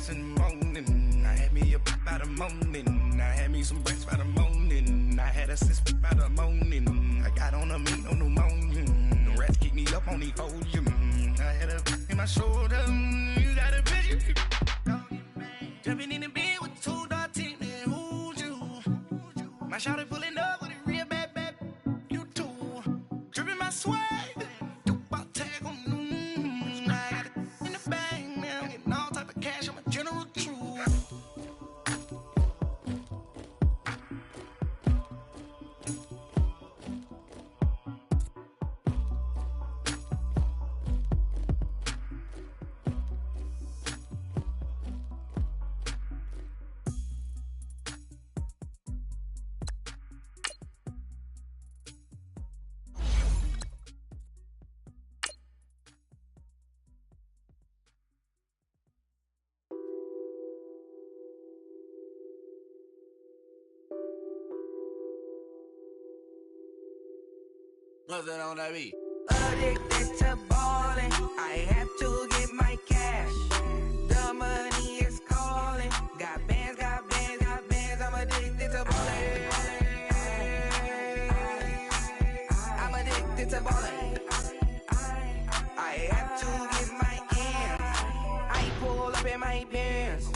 6 in the morning. I had me a by the morning. I had me some breakfast by the morning. I had a sis by the morning. I got on a meat on pneumonia. The rats keep me up on the podium. I had a in my shoulder. You got a vision. Jumping in the bed with 2 dark teeth. Who's you? My shawty pulling up with a real bad. You too. Dripping my swag. What's that on that beat? Addicted to ballin', I have to get my cash. The money is calling. Got bands, I'm addicted to ballin'. I'm addicted to ballin'. I have to get my ends. I pull up in my pants,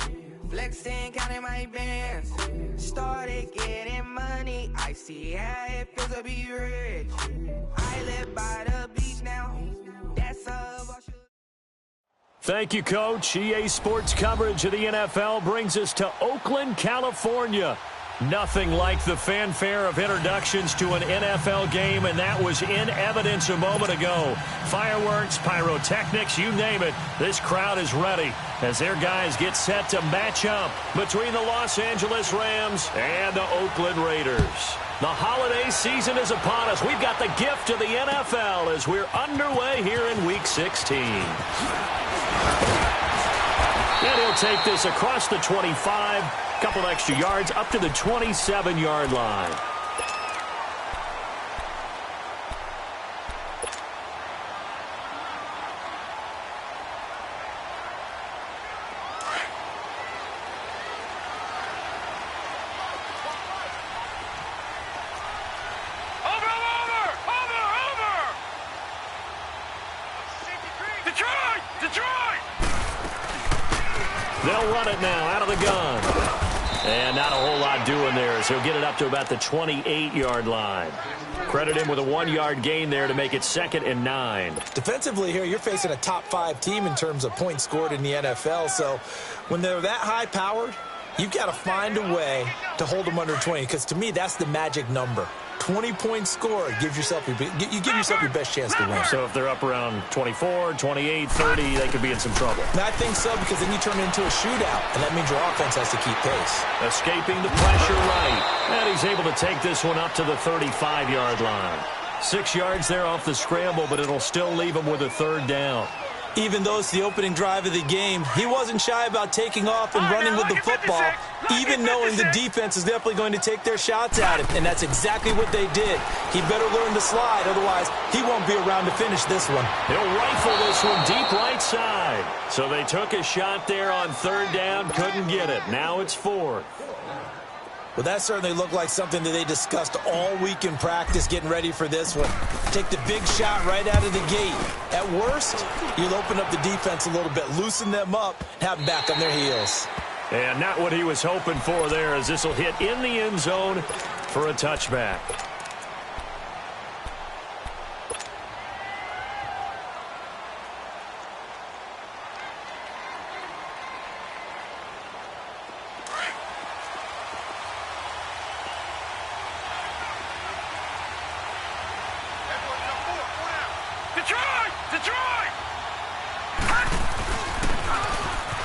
flexing, counting my bands. Started getting money, I see how it feels to be rich. I live by the beach now, that's a... Thank you, Coach. EA Sports coverage of the NFL brings us to Oakland, California. Nothing like the fanfare of introductions to an NFL game, and that was in evidence a moment ago. Fireworks, pyrotechnics, you name it. This crowd is ready as their guys get set to match up between the Los Angeles Rams and the Oakland Raiders. The holiday season is upon us. We've got the gift of the NFL as we're underway here in Week 16. And he'll take this across the 25, couple extra yards, up to the 27-yard line. They'll run it now out of the gun. And not a whole lot doing there as he'll get it up to about the 28-yard line. Credit him with a 1-yard gain there to make it 2nd and 9. Defensively here, you're facing a top-5 team in terms of points scored in the NFL. So when they're that high-powered, you've got to find a way to hold them under 20, because to me, that's the magic number. 20-point score gives yourself you give yourself your best chance to win. So if they're up around 24, 28, 30, they could be in some trouble. And I think so, because then you turn it into a shootout, and that means your offense has to keep pace. Escaping the pressure right. And he's able to take this one up to the 35-yard line. 6 yards there off the scramble, but it'll still leave him with a 3rd down. Even though it's the opening drive of the game, he wasn't shy about taking off and running with the football, even knowing the defense is definitely going to take their shots at him. And that's exactly what they did. He better learn to slide, otherwise he won't be around to finish this one. He'll rifle this one deep right side. So they took a shot there on 3rd down, couldn't get it. Now it's 4th. Well, that certainly looked like something that they discussed all week in practice getting ready for this one. Take the big shot right out of the gate. At worst, you'll open up the defense a little bit, loosen them up, have them back on their heels. And not what he was hoping for there, as this will hit in the end zone for a touchback.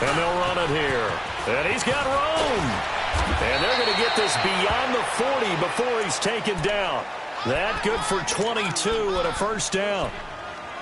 And they'll run it here. And he's got room. And they're going to get this beyond the 40 before he's taken down. That good for 22 and a 1st down.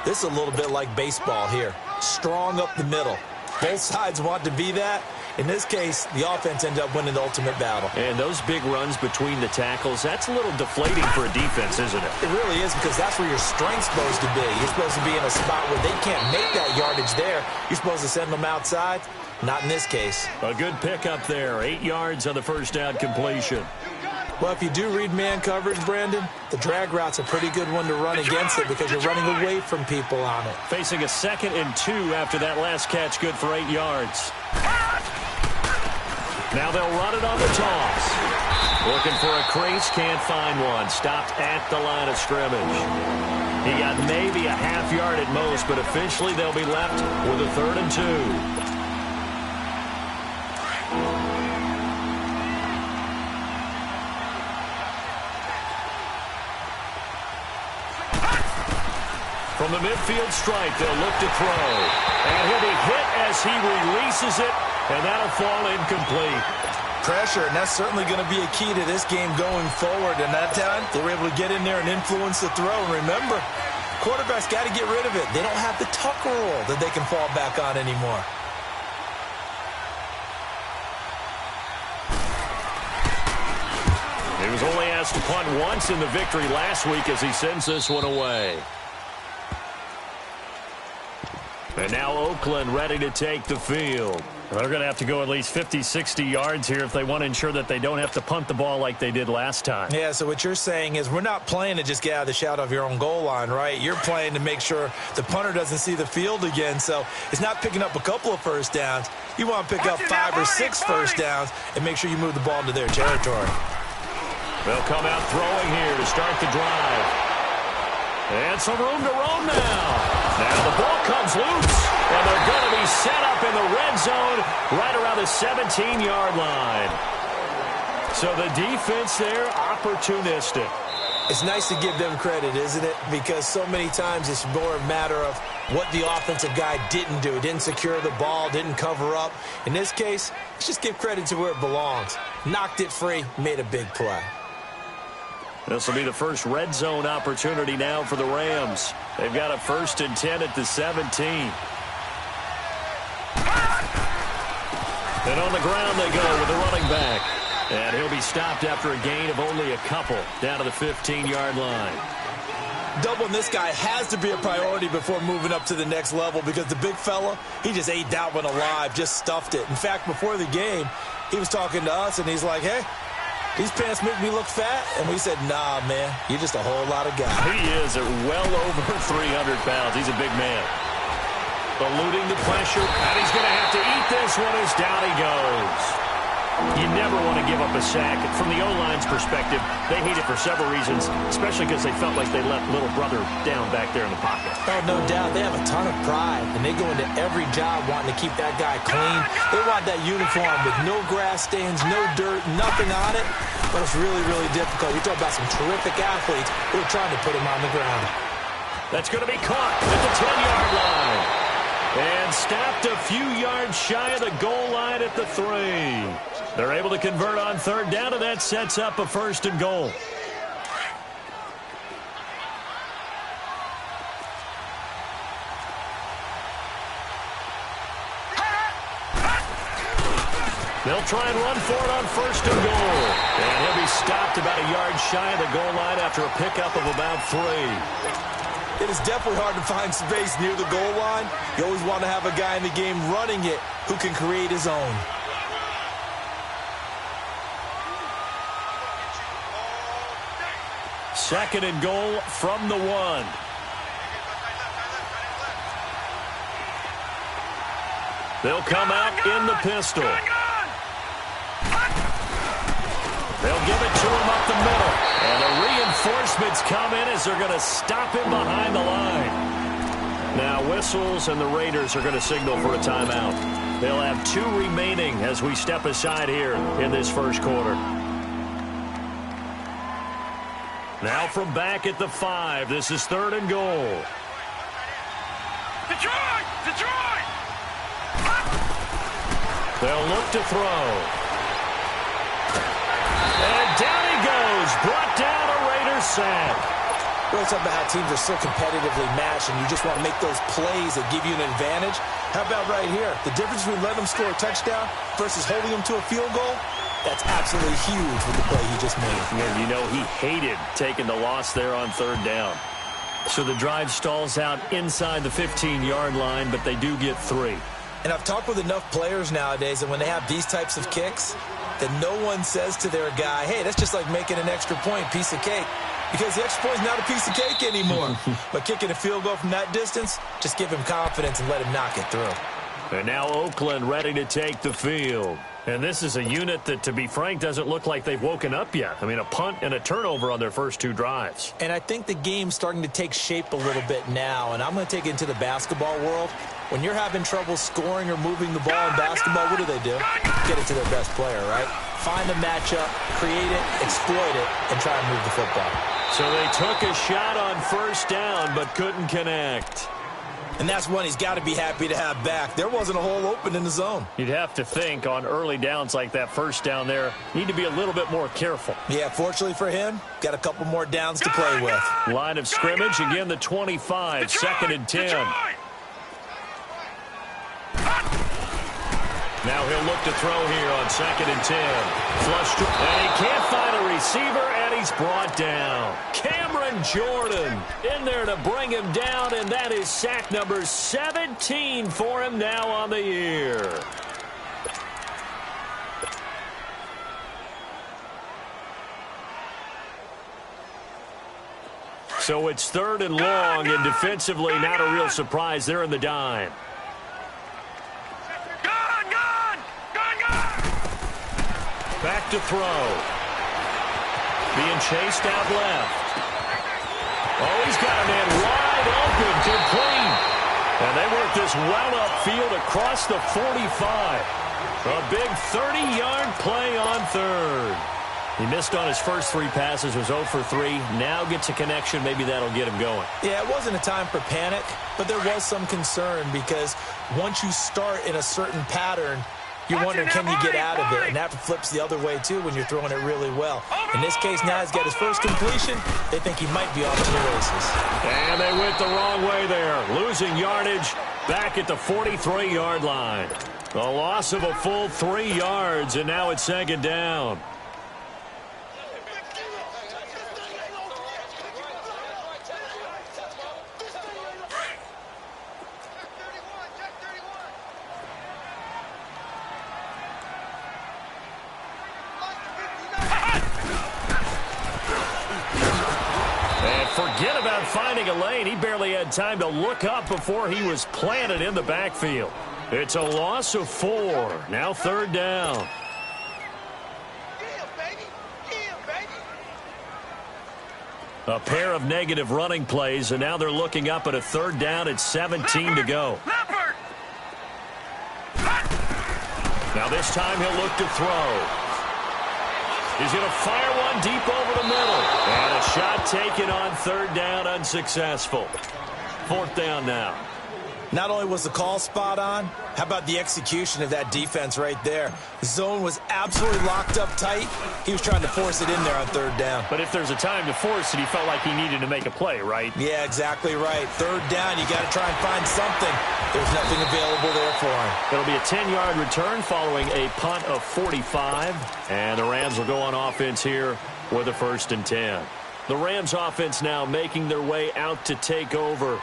This is a little bit like baseball here. Strong up the middle. Both sides want to be that. In this case, the offense ended up winning the ultimate battle. And those big runs between the tackles, that's a little deflating for a defense, isn't it? It really is, because that's where your strength's supposed to be. You're supposed to be in a spot where they can't make that yardage there. You're supposed to send them outside. Not in this case. A good pickup there. 8 yards on the first down completion. Well, if you do read man coverage, Brandon, the drag route's a pretty good one to run against it because you're running away from people on it. Facing a 2nd and 2 after that last catch, good for 8 yards. Now they'll run it on the toss. Looking for a crease, can't find one. Stopped at the line of scrimmage. He got maybe a half yard at most, but officially they'll be left with a 3rd and 2. From the midfield stripe, they'll look to throw. And he'll be hit as he releases it, and that'll fall incomplete. Pressure, and that's certainly going to be a key to this game going forward. And that time, they were able to get in there and influence the throw. And remember, quarterbacks got to get rid of it. They don't have the tuck rule that they can fall back on anymore. He was only asked to punt once in the victory last week as he sends this one away. And now Oakland ready to take the field. They're going to have to go at least 50, 60 yards here if they want to ensure that they don't have to punt the ball like they did last time. Yeah, so what you're saying is we're not playing to just get out of the shadow of your own goal line, right? You're playing to make sure the punter doesn't see the field again. So it's not picking up a couple of first downs. You want to pick up 5 or 6 first downs and make sure you move the ball into their territory. They'll come out throwing here to start the drive. And some room to roam now. Now the ball comes loose, and they're going to be set up in the red zone right around the 17-yard line. So the defense there, opportunistic. It's nice to give them credit, isn't it? Because so many times it's more a matter of what the offensive guy didn't do. Didn't secure the ball, didn't cover up. In this case, let's just give credit to where it belongs. Knocked it free, made a big play. This will be the first red zone opportunity now for the Rams. They've got a 1st and 10 at the 17. And on the ground they go with the running back. And he'll be stopped after a gain of only a couple down to the 15-yard line. Doubling this guy has to be a priority before moving up to the next level because the big fella, he just ate that one alive, just stuffed it. In fact, before the game, he was talking to us, and he's like, hey, these pants make me look fat. And we said, nah, man, you're just a whole lot of guy. He is at well over 300 pounds. He's a big man. Eluding the pressure, and he's going to have to eat this one as down he goes. You never want to give up a sack. From the O-line's perspective, they hate it for several reasons, especially because they felt like they let little brother down back there in the pocket. Oh, no doubt. They have a ton of pride, and they go into every job wanting to keep that guy clean. They want that uniform with no grass stains, no dirt, nothing on it. But it's really, really difficult. We talk about some terrific athletes who are trying to put him on the ground. That's going to be caught at the 10-yard line. And stopped a few yards shy of the goal line at the 3. They're able to convert on 3rd down, and that sets up a 1st and goal. They'll try and run for it on 1st and goal. And he'll be stopped about a yard shy of the goal line after a pickup of about 3. It is definitely hard to find space near the goal line. You always want to have a guy in the game running it who can create his own. Second and goal from the 1. They'll come out in the pistol. They'll give it to him up the middle. And the reinforcements come in as they're going to stop him behind the line. Now whistles, and the Raiders are going to signal for a timeout. They'll have 2 remaining as we step aside here in this first quarter. Now from back at the 5, this is 3rd and goal. Detroit! Detroit! They'll look to throw. And down he goes. Brought down a Raiders sack. We're talking about how teams are so competitively matched, and you just want to make those plays that give you an advantage. How about right here? The difference between letting them score a touchdown versus holding them to a field goal, that's absolutely huge with the play he just made. And you know he hated taking the loss there on 3rd down. So the drive stalls out inside the 15-yard line, but they do get 3. And I've talked with enough players nowadays, and when they have these types of kicks, that no one says to their guy, hey, that's just like making an extra point, piece of cake. Because the extra point is not a piece of cake anymore. But kicking a field goal from that distance, just give him confidence and let him knock it through. And now Oakland ready to take the field. And this is a unit that, to be frank, doesn't look like they've woken up yet. I mean, a punt and a turnover on their first 2 drives. And I think the game's starting to take shape a little bit now. And I'm going to take it into the basketball world. When you're having trouble scoring or moving the ball in basketball, what do? Get it to their best player, right? Find a matchup, create it, exploit it, and try and move the football. So they took a shot on first down but couldn't connect. And that's one he's got to be happy to have back. There wasn't a hole open in the zone. You'd have to think on early downs like that first down there, need to be a little bit more careful. Yeah, fortunately for him, got a couple more downs to play with. Line of scrimmage, again the 25, second and 10. Now he'll look to throw here on second and 10. Flush, and he can't find a receiver, and he's brought down. Cameron Jordan in there to bring him down, and that is sack number 17 for him now on the year. So it's third and long, and defensively not a real surprise. They're in the dime. Back to throw. Being chased out left. Oh, he's got a man wide open, complete. And they work this well upfield across the 45. A big 30-yard play on third. He missed on his first 3 passes, was 0 for 3. Now gets a connection. Maybe that'll get him going. Yeah, it wasn't a time for panic, but there was some concern because once you start in a certain pattern, you're wondering, can you get out of it? And that flips the other way, too, when you're throwing it really well. In this case, now he's got his first completion. They think he might be off to the races. And they went the wrong way there. Losing yardage back at the 43-yard line. A loss of a full 3 yards, and now it's second down. Forget about finding a lane. He barely had time to look up before he was planted in the backfield. It's a loss of 4. Now third down. A pair of negative running plays, and now they're looking up at a third down at 17 to go. Now this time he'll look to throw. He's going to fire one deep over the middle. And a shot taken on third down, unsuccessful. Fourth down now. Not only was the call spot on, how about the execution of that defense right there? The zone was absolutely locked up tight. He was trying to force it in there on third down. But if there's a time to force it, he felt like he needed to make a play, right? Yeah, exactly right. Third down, you got to try and find something. There's nothing available there for him. It'll be a 10-yard return following a punt of 45. And the Rams will go on offense here with a first and 10. The Rams offense now making their way out to take over.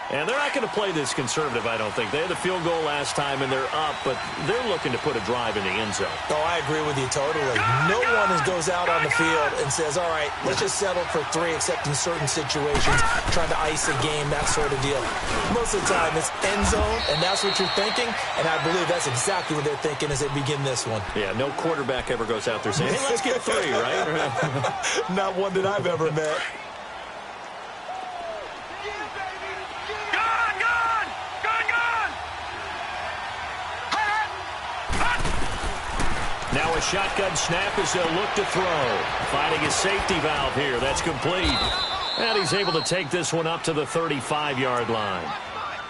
And they're not going to play this conservative, I don't think. They had the field goal last time, and they're up, but they're looking to put a drive in the end zone. Oh, I agree with you totally. No one goes out on the field and says, all right, let's just settle for 3, except in certain situations, trying to ice a game, that sort of deal. Most of the time, it's end zone, and that's what you're thinking, and I believe that's exactly what they're thinking as they begin this one. Yeah, no quarterback ever goes out there saying, hey, let's get 3, right? Not one that I've ever met. Now a shotgun snap as they'll look to throw. Finding his safety valve here. That's complete. And he's able to take this one up to the 35-yard line.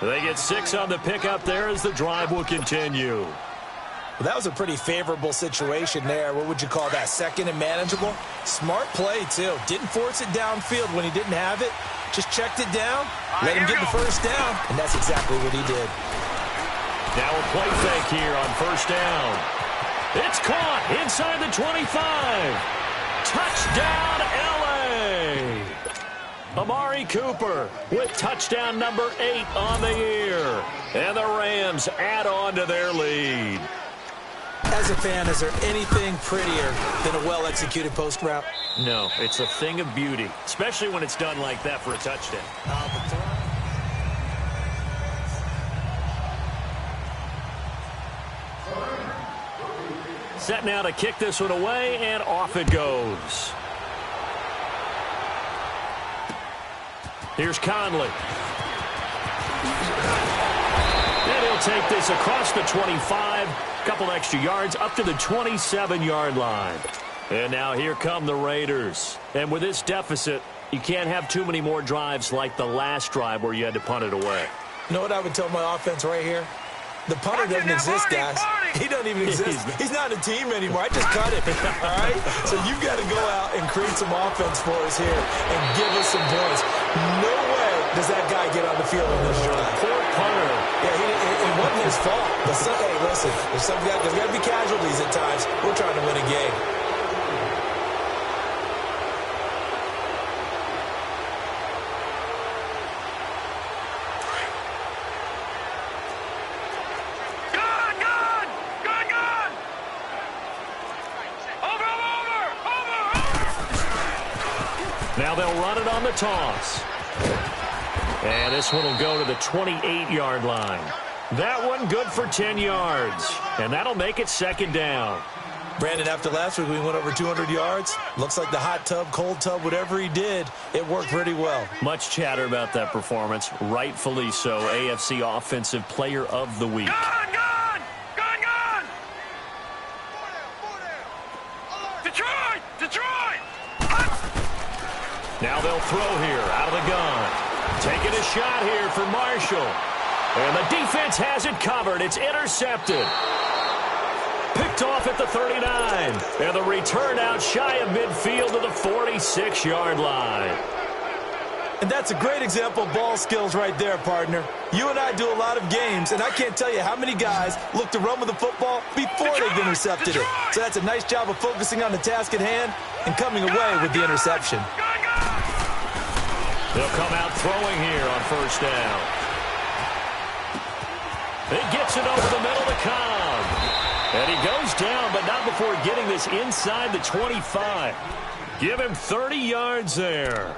They get 6 on the pickup there as the drive will continue. Well, that was a pretty favorable situation there. What would you call that? Second and manageable? Smart play, too. Didn't force it downfield when he didn't have it. Just checked it down, let him get the first down, and that's exactly what he did. Now a play fake here on first down. It's caught inside the 25. Touchdown, L.A. Amari Cooper with touchdown number 8 on the year. And the Rams add on to their lead. As a fan, is there anything prettier than a well-executed post route? No, it's a thing of beauty, especially when it's done like that for a touchdown. Set now to kick this one away, and off it goes. Here's Conley. And he'll take this across the 25. Couple extra yards up to the 27-yard line. And now here come the Raiders. And with this deficit, you can't have too many more drives like the last drive where you had to punt it away. You know what I would tell my offense right here? The punter doesn't exist, guys. He doesn't even exist. He's not a team anymore. I just cut it, all right? So you've got to go out and create some offense for us here and give us some points. No way does that guy get on the field on this drive. Poor punter. Yeah, it wasn't his fault. But hey, listen, there's got to be casualties at times. We're trying to win a game. Now they'll run it on the toss. And this one will go to the 28-yard line. That one good for 10 yards. And that'll make it second down. Brandon, after last week we went over 200 yards. Looks like the hot tub, cold tub, whatever he did, it worked pretty well. Much chatter about that performance. Rightfully so. AFC Offensive Player of the Week. Gone! Detroit! Now they'll throw here out of the gun. Taking a shot here for Marshall. And the defense has it covered. It's intercepted. Picked off at the 39. And the return out shy of midfield to the 46-yard line. And that's a great example of ball skills right there, partner. You and I do a lot of games, and I can't tell you how many guys look to run with the football before they've intercepted it. So that's a nice job of focusing on the task at hand and coming away with the interception. They'll come out throwing here on first down. He gets it over the middle to Cobb. And he goes down, but not before getting this inside the 25. Give him 30 yards there.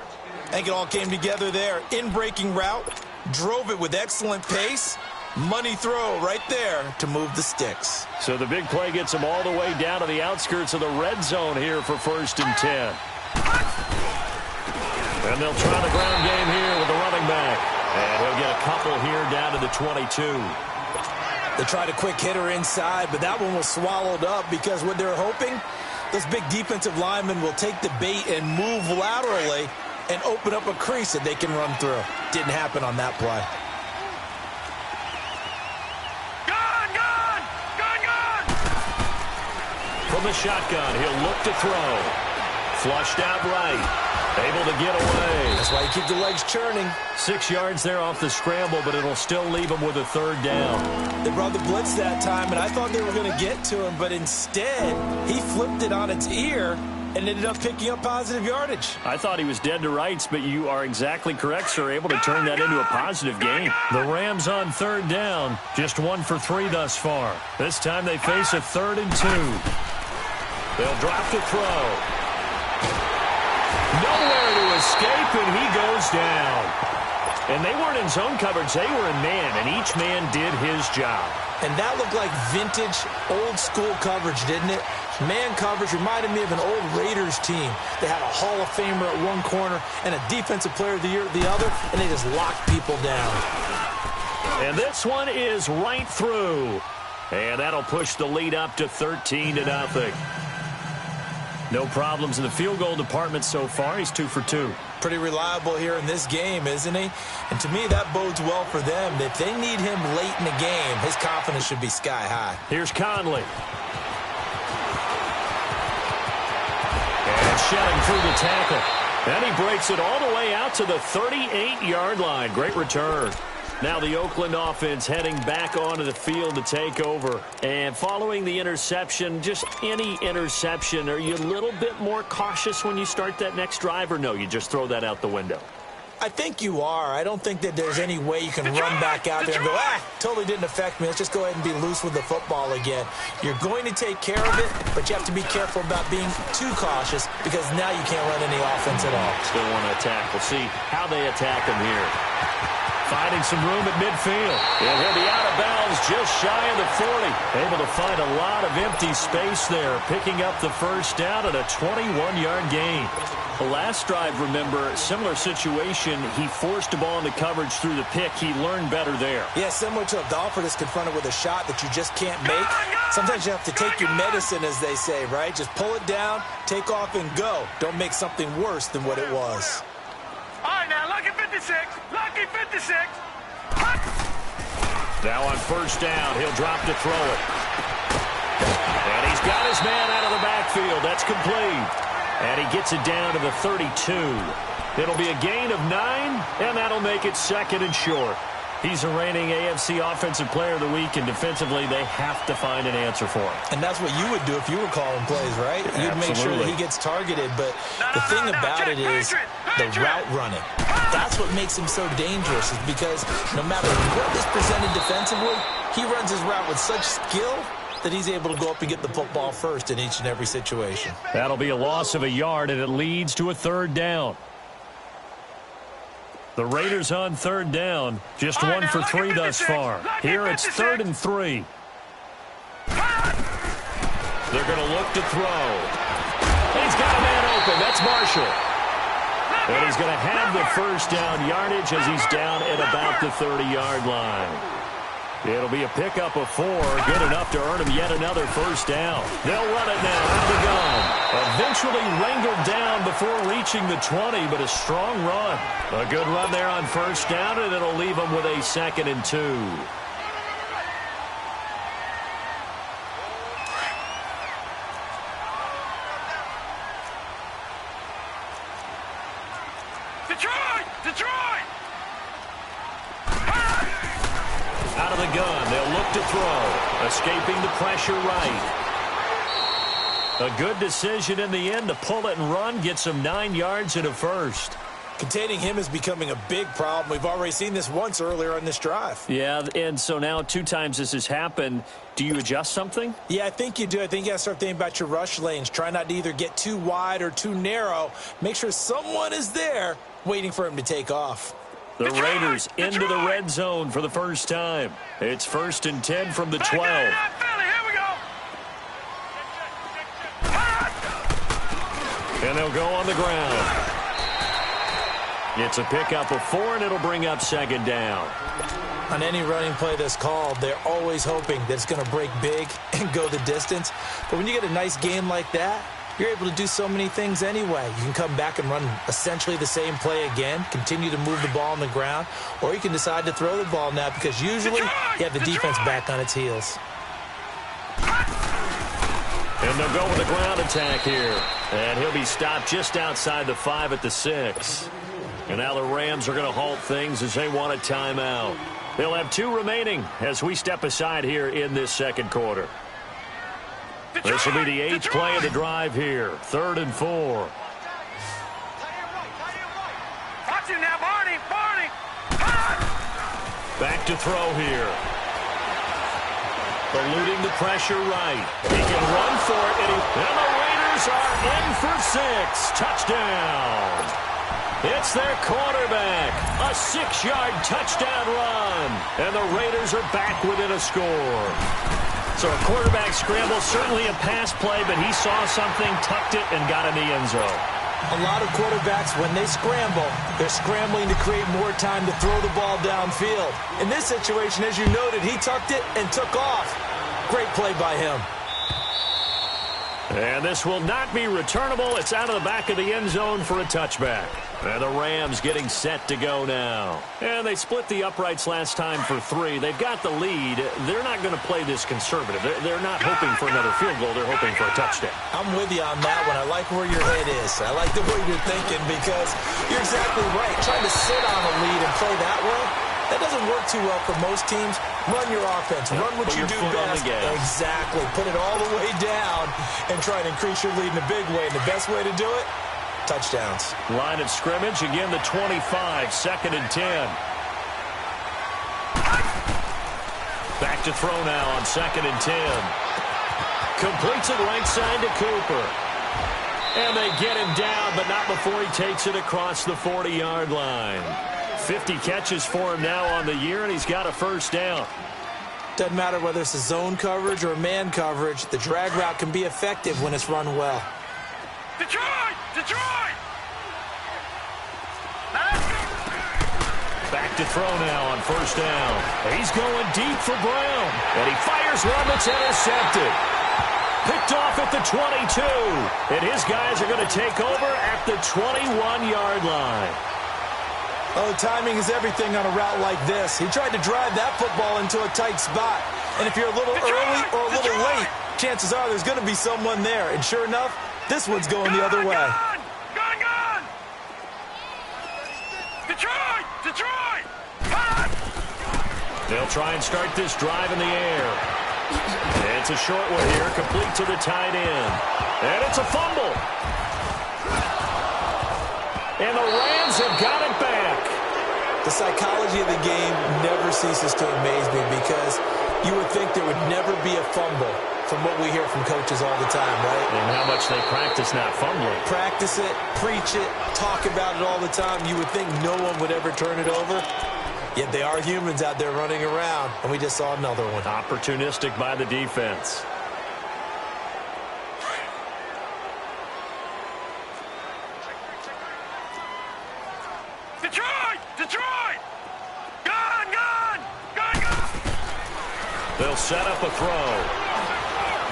I think it all came together there. In-breaking route, drove it with excellent pace. Money throw right there to move the sticks. So the big play gets him all the way down to the outskirts of the red zone here for 1st and 10. And they'll try the ground game here with the running back. And he'll get a couple here down to the 22. They tried a quick hitter inside, but that one was swallowed up because what they're hoping, those big defensive linemen will take the bait and move laterally and open up a crease that they can run through. Didn't happen on that play. Gone! From the shotgun, he'll look to throw. Flushed out right. Able to get away. That's why you keep the legs churning. 6 yards there off the scramble, but it'll still leave him with a 3rd down. They brought the blitz that time, and I thought they were going to get to him, but instead, he flipped it on its ear and ended up picking up positive yardage. I thought he was dead to rights, but you are exactly correct, sir. Able to turn that into a positive gain. The Rams on 3rd down. Just 1 for 3 thus far. This time they face a 3rd and 2. They'll drop to throw. Nowhere to escape, and he goes down. And they weren't in zone coverage. They were in man, and each man did his job. And that looked like vintage, old-school coverage, didn't it? Man coverage reminded me of an old Raiders team. They had a Hall of Famer at one corner and a Defensive Player of the Year at the other, and they just locked people down. And this one is right through. And that'll push the lead up to 13-0. No problems in the field goal department so far. He's 2 for 2. Pretty reliable here in this game, isn't he? And to me, that bodes well for them. If they need him late in the game, his confidence should be sky high. Here's Conley. And shedding through the tackle. And he breaks it all the way out to the 38-yard line. Great return. Now the Oakland offense heading back onto the field to take over. And following the interception, just any interception, are you a little bit more cautious when you start that next drive, or no, you just throw that out the window? I think you are. I don't think that there's any way you can run back out there and go, totally didn't affect me. Let's just go ahead and be loose with the football again. You're going to take care of it, but you have to be careful about being too cautious because now you can't run any offense at all. Still want to attack. We'll see how they attack him here. Finding some room at midfield. And he'll be out of bounds just shy of the 40. Able to find a lot of empty space there, picking up the first down at a 21-yard gain. The last drive, remember, similar situation. He forced the ball into coverage through the pick. He learned better there. Yeah, similar to a golfer that's confronted with a shot that you just can't make. Sometimes you have to take your medicine, as they say, right? Just pull it down, take off, and go. Don't make something worse than what it was. All right, now, lucky 56. Lucky 56. Now on first down, he'll drop to throw it. And he's got his man out of the backfield. That's complete. And he gets it down to the 32. It'll be a gain of 9, and that'll make it 2nd and short. He's the reigning AFC Offensive Player of the Week, and defensively they have to find an answer for him. And that's what you would do if you were calling plays, right? You'd make sure that he gets targeted. But the thing about it is the route running. That's what makes him so dangerous, is because no matter what is presented defensively, he runs his route with such skill that he's able to go up and get the football first in each and every situation. That'll be a loss of a yard, and it leads to a 3rd down. The Raiders on 3rd down, just 1 for 3 thus far. Here it's 3rd and 3. They're going to look to throw. He's got a man open. That's Marshall. And he's going to have the first down yardage as he's down at about the 30-yard line. It'll be a pickup of 4, good enough to earn him yet another first down. They'll run it now out of the gun. Eventually wrangled down before reaching the 20, but a strong run. A good run there on first down, and it'll leave him with a 2nd and 2. Detroit! Out of the gun, they'll look to throw. Escaping the pressure right. A good decision in the end to pull it and run. Gets him 9 yards and a first. Containing him is becoming a big problem. We've already seen this once earlier on this drive. Yeah, and so now 2 times this has happened. Do you adjust something? Yeah, I think you do. I think you got to start thinking about your rush lanes. Try not to either get too wide or too narrow. Make sure someone is there waiting for him to take off. The Raiders into the red zone for the first time. It's 1st and 10 from the 12. Here we go. And they'll go on the ground. It's a pickup of 4, and it'll bring up 2nd down. On any running play that's called, they're always hoping that it's going to break big and go the distance. But when you get a nice game like that, you're able to do so many things anyway. You can come back and run essentially the same play again, continue to move the ball on the ground, or you can decide to throw the ball now because usually you have the defense back on its heels. And they'll go with a ground attack here. And he'll be stopped just outside the 5 at the 6. And now the Rams are going to halt things as they want a timeout. They'll have 2 remaining as we step aside here in this 2nd quarter. This will be the 8th play of the drive here. 3rd and 4. Watch him now, Barney. Back to throw here. Eluding the pressure right. He can run for it, and the Raiders are in for 6. Touchdown. It's their quarterback. A 6-yard touchdown run. And the Raiders are back within a score. So a quarterback scramble, certainly a pass play, but he saw something, tucked it, and got in the end zone. A lot of quarterbacks, when they scramble, they're scrambling to create more time to throw the ball downfield. In this situation, as you noted, he tucked it and took off. Great play by him. And this will not be returnable. It's out of the back of the end zone for a touchback. And the Rams getting set to go now. And they split the uprights last time for 3. They've got the lead. They're not going to play this conservative. They're not hoping for another field goal. They're hoping for a touchdown. I'm with you on that one. I like where your head is. I like the way you're thinking because you're exactly right. Trying to sit on a lead and play that way, that doesn't work too well for most teams. Run your offense. Run what you do best. Exactly. Put it all the way down and try to increase your lead in a big way. And the best way to do it, touchdowns. Line of scrimmage, again the 25, 2nd and 10. Back to throw now on 2nd and 10. Completes it right side to Cooper. And they get him down, but not before he takes it across the 40-yard line. 50 catches for him now on the year, and he's got a first down. Doesn't matter whether it's a zone coverage or man coverage, the drag route can be effective when it's run well. Detroit! Detroit! Back to throw now on first down. He's going deep for Brown. And he fires one that's intercepted. Picked off at the 22. And his guys are going to take over at the 21-yard line. Oh, timing is everything on a route like this. He tried to drive that football into a tight spot. And if you're a little early or a little late, chances are there's going to be someone there. And sure enough, this one's going the other way. Gone! Detroit! Detroit! They'll try and start this drive in the air. It's a short one here, complete to the tight end. And it's a fumble. And the Rams have got it back. The psychology of the game never ceases to amaze me because you would think there would never be a fumble from what we hear from coaches all the time, right? And how much they practice not fumbling. Practice it, preach it, talk about it all the time. You would think no one would ever turn it over. Yet they are humans out there running around, and we just saw another one. Opportunistic by the defense. Detroit! Detroit! Gone! They'll set up a throw.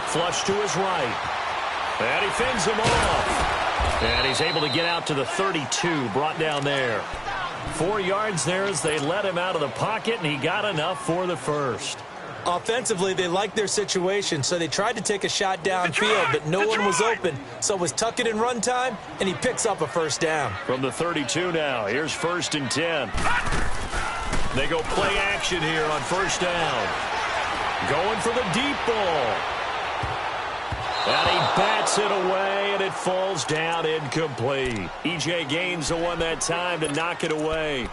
Flush to his right. And he fends him off. And he's able to get out to the 32, brought down there. 4 yards there as they let him out of the pocket, and he got enough for the first. Offensively, they liked their situation, so they tried to take a shot downfield, but no one was open. So it was tuck it in run time, and he picks up a first down. From the 32 now, here's 1st and 10. They go play action here on first down. Going for the deep ball. And he bats it away, and it falls down incomplete. E.J. gains the one that time to knock it away.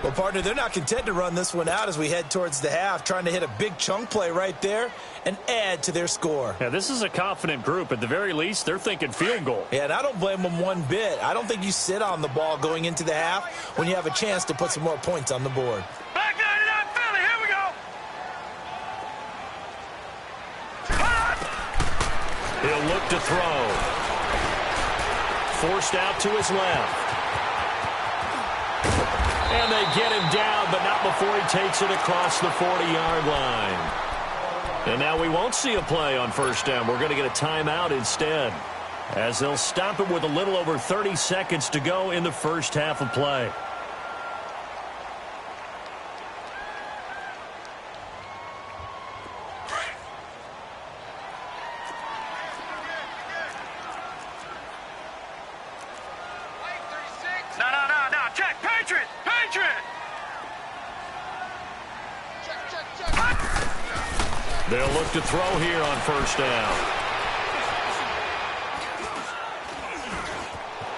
Well, partner, they're not content to run this one out as we head towards the half, trying to hit a big chunk play right there and add to their score. Yeah, this is a confident group. At the very least, they're thinking field goal. Yeah, and I don't blame them one bit. I don't think you sit on the ball going into the half when you have a chance to put some more points on the board. Back 99 Philly, here we go! He'll look to throw. Forced out to his left. And they get him down, but not before he takes it across the 40-yard line. And now we won't see a play on first down. We're going to get a timeout instead, as they'll stop it with a little over 30 seconds to go in the first half of play. No, check, Patriot! They'll look to throw here on first down.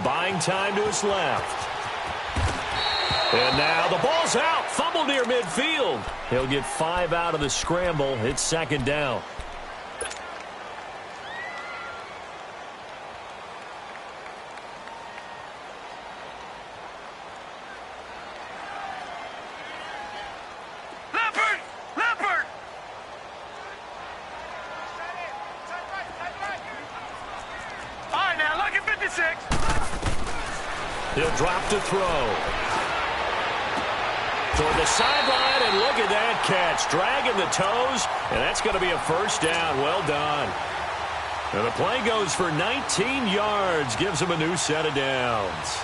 Buying time to his left. And now the ball's out. Fumble near midfield. He'll get 5 out of the scramble. It's 2nd down. Leopard! All right, now, lucky 56. He'll drop to throw. Toward the sideline, and look at that catch. Dragging the toes, and that's going to be a first down. Well done. And the play goes for 19 yards. Gives him a new set of downs.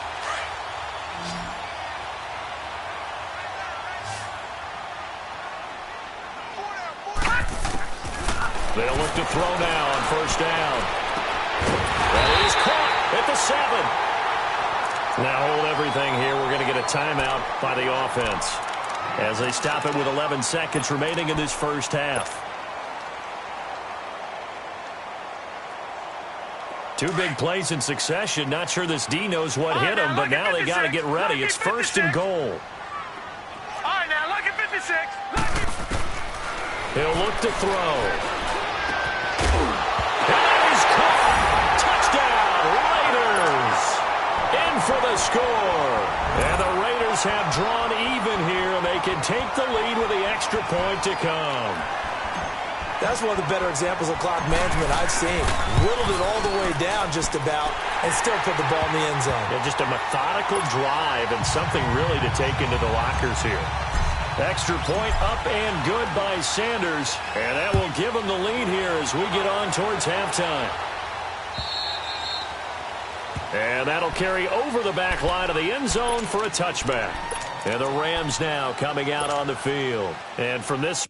They'll look to throw now on first down. And he's caught at the 7. Now hold everything here. We're going to get a timeout by the offense as they stop it with 11 seconds remaining in this first half. Two big plays in succession. Not sure this D knows what hit him, but now they got to get ready. It's 1st and goal. All right, now, look at 56. He'll look to throw. And he's caught. Touchdown, Raiders. In for the score. And the Raiders have drawn even here, and they can take the lead with the extra point to come. That's one of the better examples of clock management I've seen. Whittled it all the way down just about and still put the ball in the end zone. Yeah, just a methodical drive and something really to take into the lockers here. Extra point up and good by Sanders. And that will give them the lead here as we get on towards halftime. And that'll carry over the back line of the end zone for a touchback. And the Rams now coming out on the field. And from this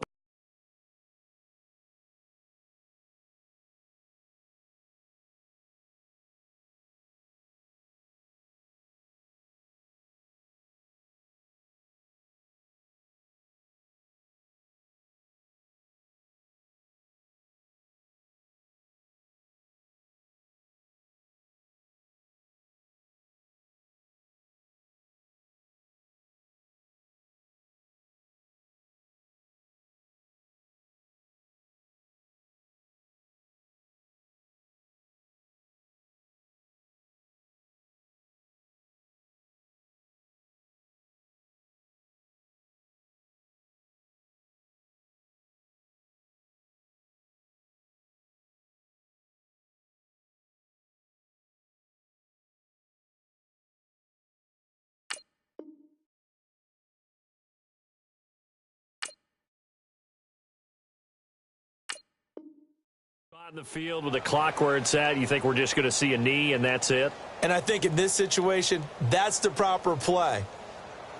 on the field with the clock where it's at, you think we're just going to see a knee and that's it? And I think in this situation, that's the proper play.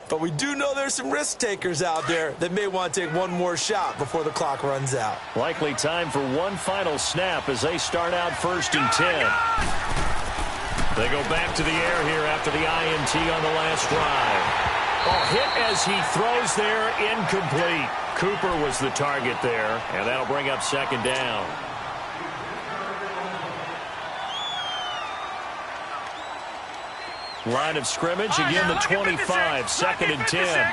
But we do know there's some risk takers out there that may want to take one more shot before the clock runs out. Likely time for one final snap as they start out 1st and 10. They go back to the air here after the INT on the last drive. Oh, hit as he throws there, incomplete. Cooper was the target there, and that'll bring up 2nd down. Line of scrimmage, again the 25, 2nd and 10.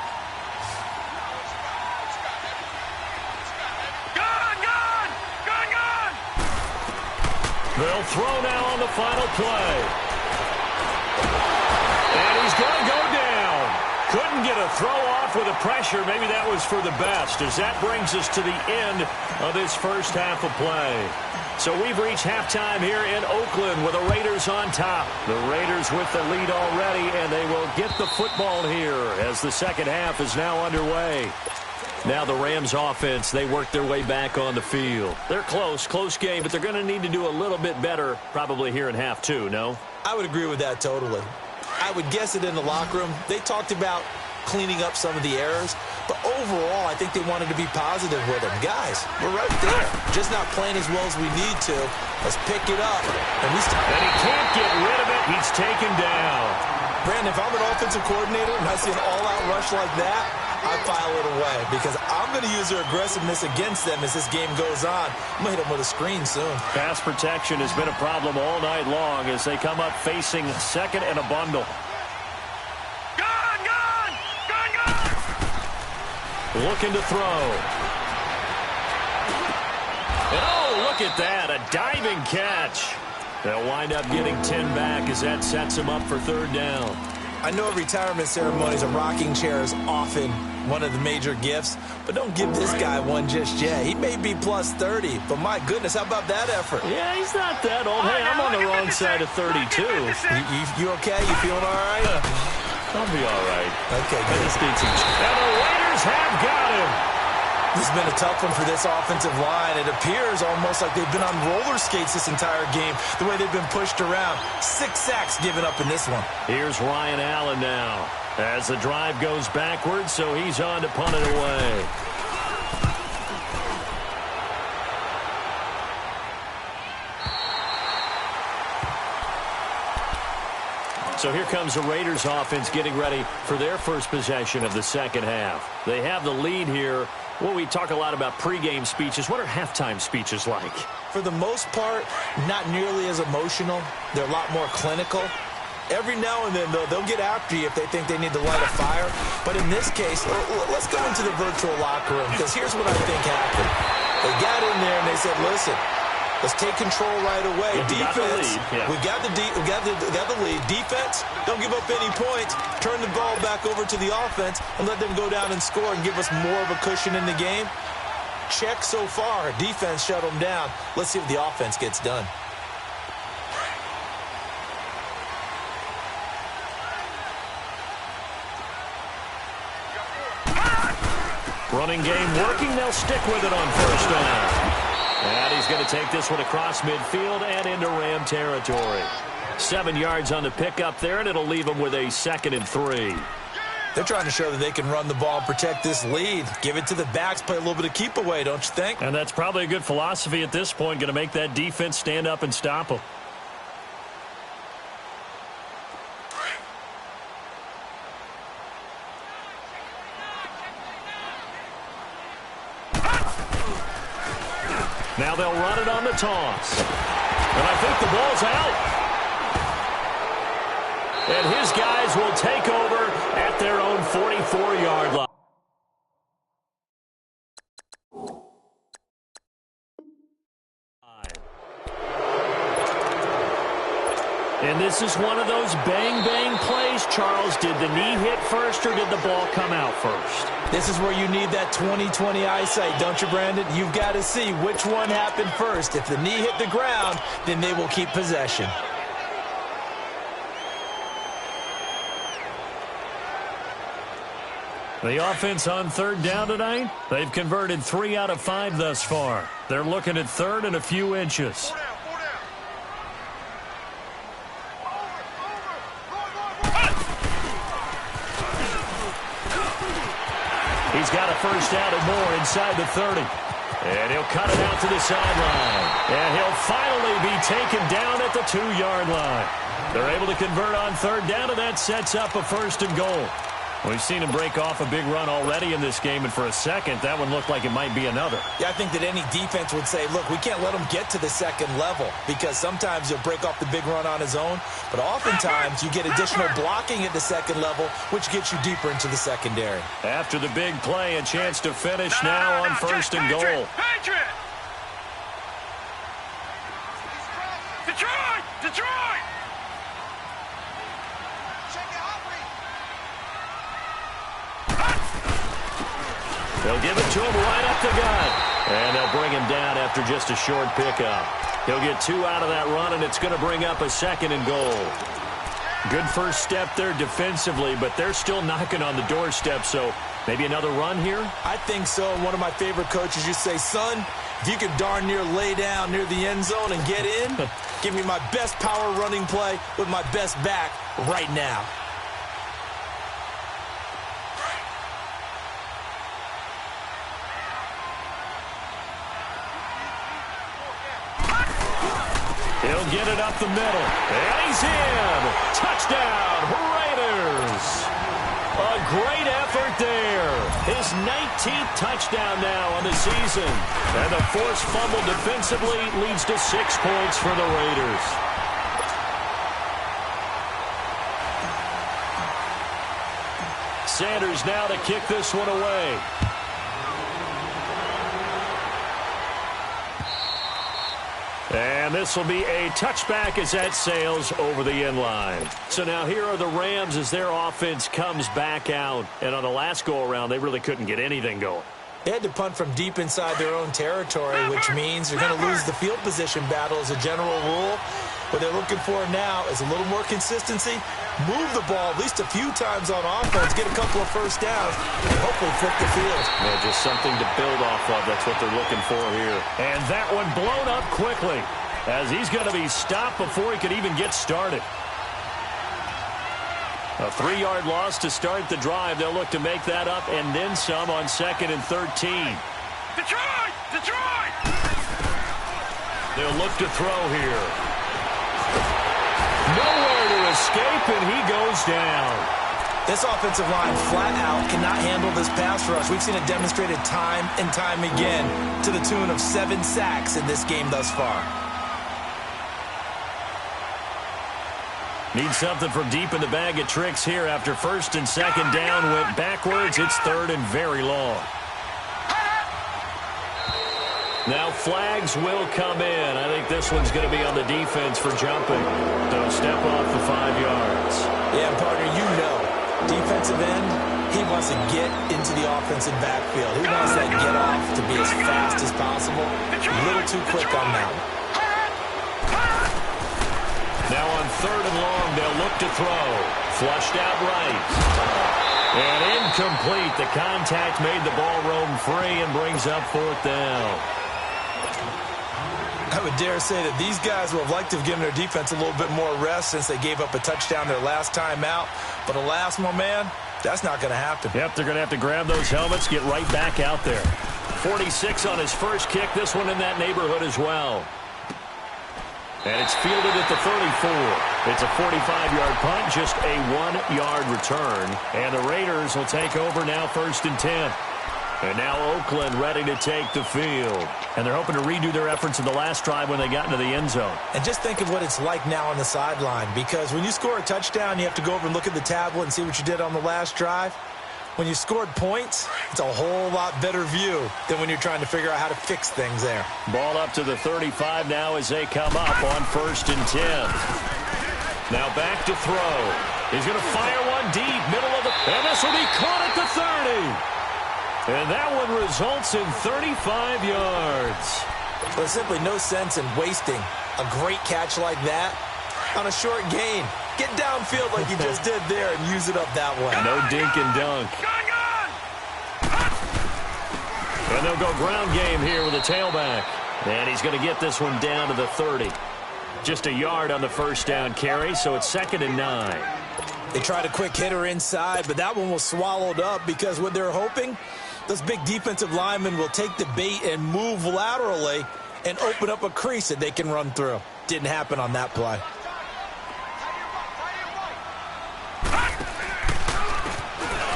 They'll throw now on the final play. And he's going to go down. Couldn't get a throw off with the pressure. Maybe that was for the best, as that brings us to the end of this first half of play. So we've reached halftime here in Oakland with the Raiders on top. The Raiders with the lead already, and they will get the football here as the second half is now underway. Now the Rams offense, they work their way back on the field. They're close game, but they're going to need to do a little bit better probably here in half 2, no? I would agree with that totally. I would guess it in the locker room. They talked about cleaning up some of the errors, but overall, I think they wanted to be positive with them. Guys, we're right there. Just not playing as well as we need to. Let's pick it up. And he can't get rid of it. He's taken down. Brandon, if I'm an offensive coordinator and I see an all-out rush like that, I file it away because I'm going to use their aggressiveness against them as this game goes on. I'm going to hit them with a screen soon. Pass protection has been a problem all night long as they come up facing 2nd and a bundle. Looking to throw. And oh, look at that, a diving catch. They'll wind up getting 10 back as that sets them up for 3rd down. I know at retirement ceremonies, a rocking chair is often one of the major gifts, but don't give this guy one just yet. He may be plus 30, but my goodness, how about that effort? Yeah, he's not that old. Hey, I'm on the wrong side of 32. You okay? You feeling all right? I'll be all right. Okay, good. And the Raiders have got him. This has been a tough one for this offensive line. It appears almost like they've been on roller skates this entire game, the way they've been pushed around. 6 sacks given up in this one. Here's Ryan Allen now as the drive goes backwards, so he's on to punt it away. So here comes the Raiders offense getting ready for their first possession of the second half. They have the lead here Well, we talk a lot about pregame speeches. What are halftime speeches like? For the most part, not nearly as emotional. They're a lot more clinical. Every now and then, though, they'll get after you if they think they need to light a fire. But in this case, let's go into the virtual locker room, because here's what I think happened. They got in there and they said, listen, let's take control right away. Defense, we got the lead. Defense, don't give up any points. Turn the ball back over to the offense and let them go down and score and give us more of a cushion in the game. Check so far. Defense shut them down. Let's see if the offense gets done. Running game working. They'll stick with it on first down. And he's going to take this one across midfield and into Ram territory. 7 yards on the pickup there, and it'll leave them with a 2nd and 3. They're trying to show that they can run the ball and protect this lead. Give it to the backs, play a little bit of keep away, don't you think? And that's probably a good philosophy at this point, going to make that defense stand up and stop them. Now they'll run it on the toss. And I think the ball's out. And his guys will take over at their own 44-yard line. And this is one of those bang-bang plays, Charles. Did the knee hit first or did the ball come out first? This is where you need that 20/20 eyesight, don't you, Brandon? You've got to see which one happened first. If the knee hit the ground, then they will keep possession. The offense on 3rd down tonight, they've converted 3 out of 5 thus far. They're looking at 3rd and a few inches. He's got a first down and more inside the 30. And he'll cut it out to the sideline. And he'll finally be taken down at the 2-yard line. They're able to convert on 3rd down, and that sets up a 1st and goal. We've seen him break off a big run already in this game, and for a second, that one looked like it might be another. Yeah, I think that any defense would say, look, we can't let him get to the 2nd level, because sometimes he'll break off the big run on his own, but oftentimes you get additional blocking at the 2nd level, which gets you deeper into the secondary. After the big play, a chance to finish now on 1st and goal. Patriot! Detroit! Detroit! They'll give it to him right up the gut. And they'll bring him down after just a short pickup. He'll get 2 out of that run, and it's going to bring up a 2nd and goal. Good first step there defensively, but they're still knocking on the doorstep, so maybe another run here? I think so. One of my favorite coaches used to say, son, if you can darn near lay down near the end zone and get in, give me my best power running play with my best back right now. He'll get it up the middle. And he's in. Touchdown, Raiders. A great effort there. His 19th touchdown now on the season. And the forced fumble defensively leads to 6 points for the Raiders. Sanders now to kick this one away. And this will be a touchback as that sails over the end line. So now here are the Rams as their offense comes back out. And on the last go-around, they really couldn't get anything going. They had to punt from deep inside their own territory, which means they're going to lose the field position battle as a general rule. What they're looking for now is a little more consistency, move the ball at least a few times on offense, get a couple of first downs, and hopefully flip the field. Yeah, just something to build off of. That's what they're looking for here. And that one blown up quickly as he's going to be stopped before he could even get started. A 3-yard loss to start the drive. They'll look to make that up and then some on 2nd and 13. Detroit! Detroit! They'll look to throw here. Nowhere to escape, and he goes down. This offensive line flat out cannot handle this pass rush. We've seen it demonstrated time and time again to the tune of 7 sacks in this game thus far. Need something from deep in the bag of tricks here after first and second down went backwards. It's third and very long. Now flags will come in. I think this one's going to be on the defense for jumping. So step off the 5 yards. Yeah, partner, you know, defensive end, he wants to get into the offensive backfield. He wants that get off to be as fast as possible. A little too quick on that one. Now on third and long, they'll look to throw. Flushed out right. And incomplete. The contact made the ball roam free and brings up 4th down. I would dare say that these guys would have liked to have given their defense a little bit more rest since they gave up a touchdown their last time out. But alas, my man, that's not going to happen. Yep, they're going to have to grab those helmets, get right back out there. 46 on his first kick. This one in that neighborhood as well. And it's fielded at the 34. It's a 45-yard punt, just a 1-yard return. And the Raiders will take over now 1st and 10. And now Oakland ready to take the field. And they're hoping to redo their efforts in the last drive when they got into the end zone. And just think of what it's like now on the sideline. Because when you score a touchdown, you have to go over and look at the tablet and see what you did on the last drive. When you scored points, it's a whole lot better view than when you're trying to figure out how to fix things there. Ball up to the 35 now as they come up on 1st and 10. Now back to throw. He's going to fire one deep, middle of the... And this will be caught at the 30. And that one results in 35 yards. There's simply no sense in wasting a great catch like that on a short gain. Get downfield like you just did there and use it up that way. No dink and dunk. And they'll go ground game here with a tailback. And he's going to get this one down to the 30. Just a yard on the first down carry, so it's 2nd and 9. They tried a quick hitter inside, but that one was swallowed up because what they're hoping, those big defensive linemen will take the bait and move laterally and open up a crease that they can run through. Didn't happen on that play.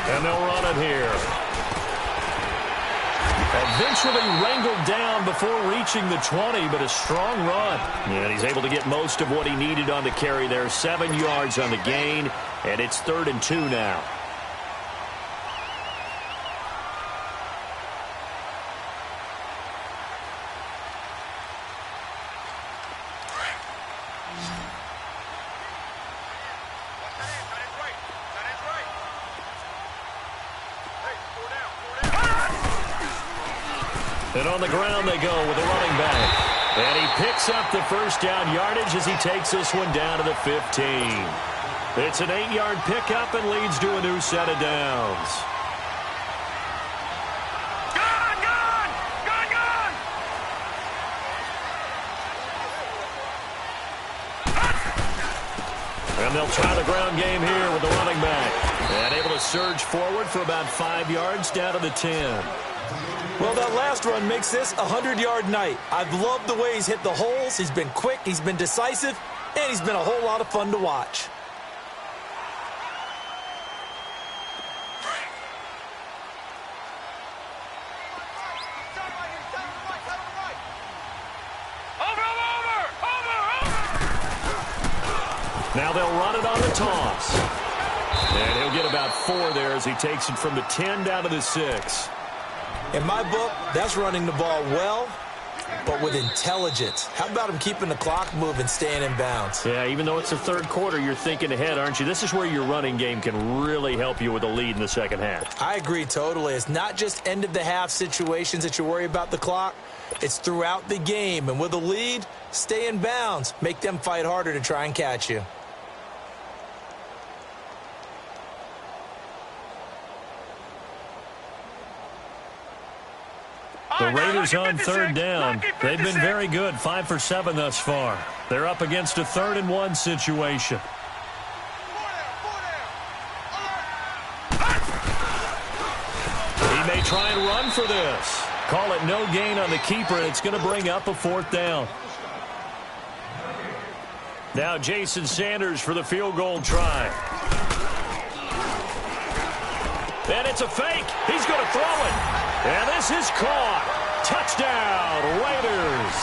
And they'll run it here. Eventually wrangled down before reaching the 20, but a strong run. And he's able to get most of what he needed on the carry there. 7 yards on the gain, and it's 3rd and 2 now. And on the ground they go with a running back. And he picks up the first down yardage as he takes this one down to the 15. It's an 8-yard pickup and leads to a new set of downs. And they'll try the ground game here with the running back. And able to surge forward for about 5 yards down to the 10. Well, that last run makes this a 100-yard night. I've loved the way he's hit the holes. He's been quick, he's been decisive, and he's been a whole lot of fun to watch. Now they'll run it on the toss. And he'll get about 4 there as he takes it from the 10 down to the 6. In my book, that's running the ball well, but with intelligence. How about him keeping the clock moving, staying in bounds? Yeah, even though it's the 3rd quarter, you're thinking ahead, aren't you? This is where your running game can really help you with a lead in the second half. I agree totally. It's not just end-of-the-half situations that you worry about the clock. It's throughout the game. And with a lead, stay in bounds. Make them fight harder to try and catch you. The Raiders on 3rd down. They've been very good, 5 for 7 thus far. They're up against a 3rd and 1 situation. He may try and run for this. Call it no gain on the keeper, and it's going to bring up a 4th down. Now Jason Sanders for the field goal try. And it's a fake. He's going to throw it. And this is caught. Touchdown, Raiders.